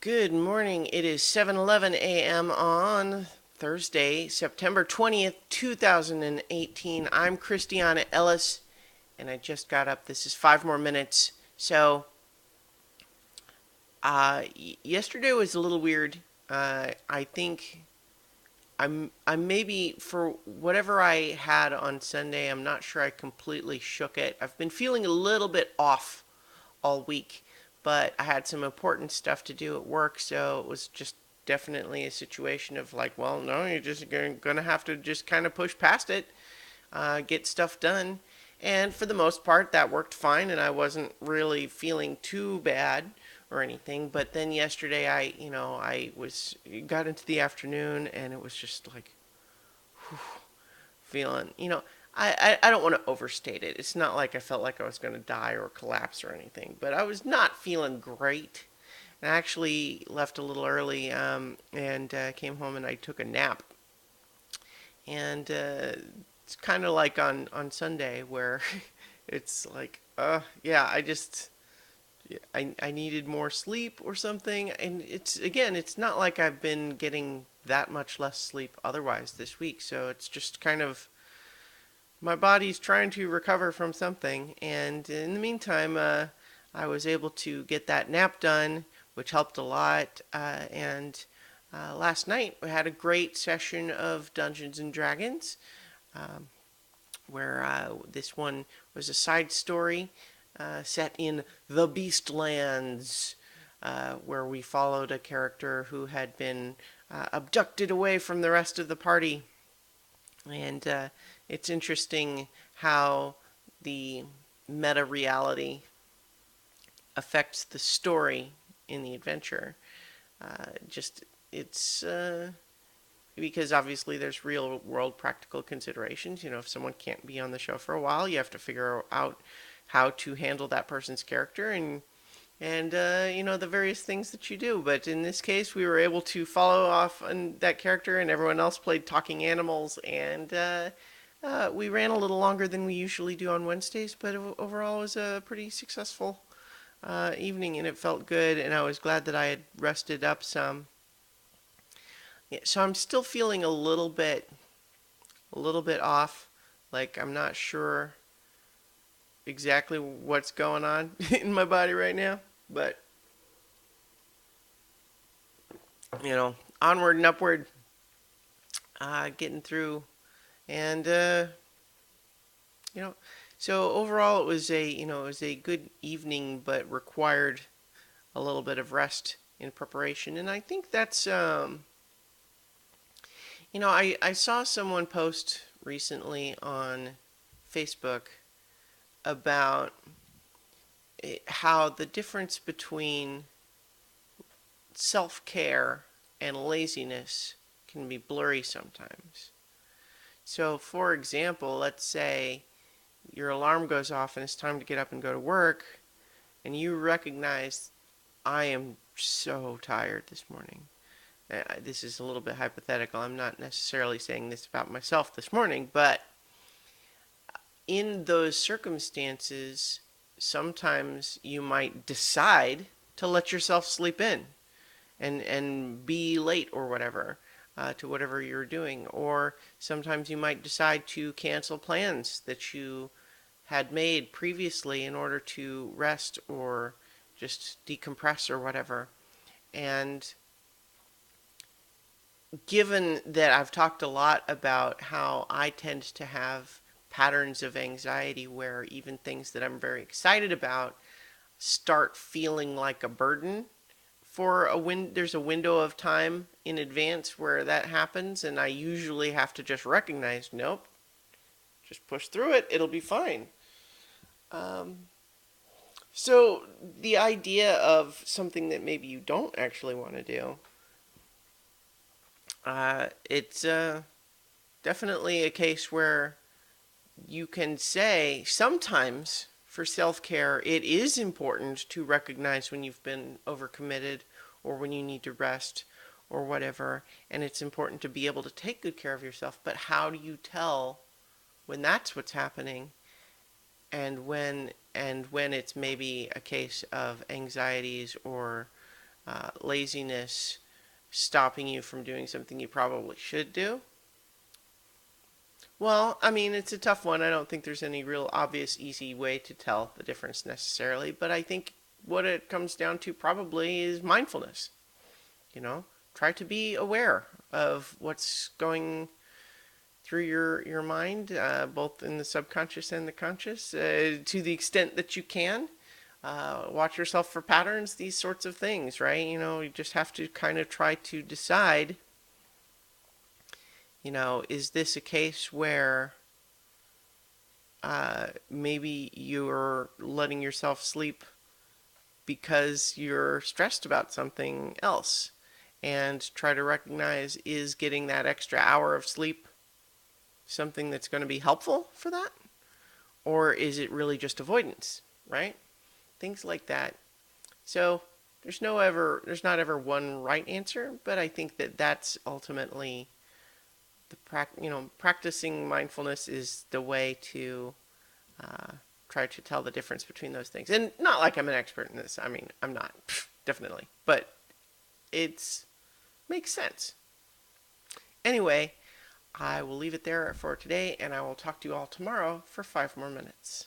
Good morning. It is 7:11 a.m. on Thursday, September 20th, 2018. I'm Christiana Ellis, and I just got up. This is 5 more minutes. Yesterday was a little weird. I think I'm maybe for whatever I had on Sunday. I'm not sure I completely shook it. I've been feeling a little bit off all week, but I had some important stuff to do at work, so it was just definitely a situation of like, well, no, you're just gonna have to just kind of push past it, get stuff done. And for the most part, that worked fine, and I wasn't really feeling too bad or anything. But then yesterday, I got into the afternoon, and it was just like, whew, feeling, I don't want to overstate it. It's not like I felt like I was going to die or collapse or anything, but I was not feeling great. And I actually left a little early and came home and I took a nap. And it's kind of like on Sunday where it's like, yeah, I needed more sleep or something. And it's not like I've been getting that much less sleep otherwise this week. So it's just kind of my body's trying to recover from something. And in the meantime, I was able to get that nap done, which helped a lot. And last night we had a great session of Dungeons and Dragons, um, where this one was a side story set in the Beastlands, where we followed a character who had been abducted away from the rest of the party. And it's interesting how the meta reality affects the story in the adventure. Just it's because obviously there's real world practical considerations. If someone can't be on the show for a while, you have to figure out how to handle that person's character and the various things that you do. But in this case, we were able to follow off on that character, and everyone else played talking animals, and we ran a little longer than we usually do on Wednesdays, but overall it was a pretty successful evening, and it felt good, and I was glad that I had rested up some. Yeah, so I'm still feeling a little bit off, like I'm not sure exactly what's going on in my body right now, but onward and upward, getting through, and you know, so overall it was a good evening, but required a little bit of rest in preparation, and I think that's I saw someone post recently on Facebook about how the difference between self care and laziness can be blurry sometimes. So, for example, let's say your alarm goes off and it's time to get up and go to work, and you recognize, I am so tired this morning. This is a little bit hypothetical. I'm not necessarily saying this about myself this morning, but in those circumstances, sometimes you might decide to let yourself sleep in and be late or whatever to whatever you're doing. Or sometimes you might decide to cancel plans that you had made previously in order to rest or just decompress or whatever. And given that I've talked a lot about how I tend to have patterns of anxiety where even things that I'm very excited about start feeling like a burden for there's a window of time in advance where that happens, and I usually have to just recognize, nope, just push through it, it'll be fine. um, so the idea of something that maybe you don't actually want to do, it's definitely a case where you can say sometimes for self care, it is important to recognize when you've been overcommitted or when you need to rest or whatever. And it's important to be able to take good care of yourself. But how do you tell when that's what's happening and when it's maybe a case of anxieties or laziness stopping you from doing something you probably should do? Well, I mean, it's a tough one. I don't think there's any real obvious, easy way to tell the difference necessarily, but I think what it comes down to probably is mindfulness. You know, try to be aware of what's going through your mind, both in the subconscious and the conscious, to the extent that you can. Watch yourself for patterns, these sorts of things, right? You know, you just have to kind of try to decide, is this a case where maybe you're letting yourself sleep because you're stressed about something else? And try to recognize, is getting that extra hour of sleep something that's going to be helpful for that? Or is it really just avoidance, right? Things like that. So there's not ever one right answer, but I think that that's ultimately practicing mindfulness is the way to uh, try to tell the difference between those things. And not like I'm an expert in this. I mean, I'm not, definitely, but it's makes sense. Anyway, I will leave it there for today, and I will talk to you all tomorrow for 5 more minutes.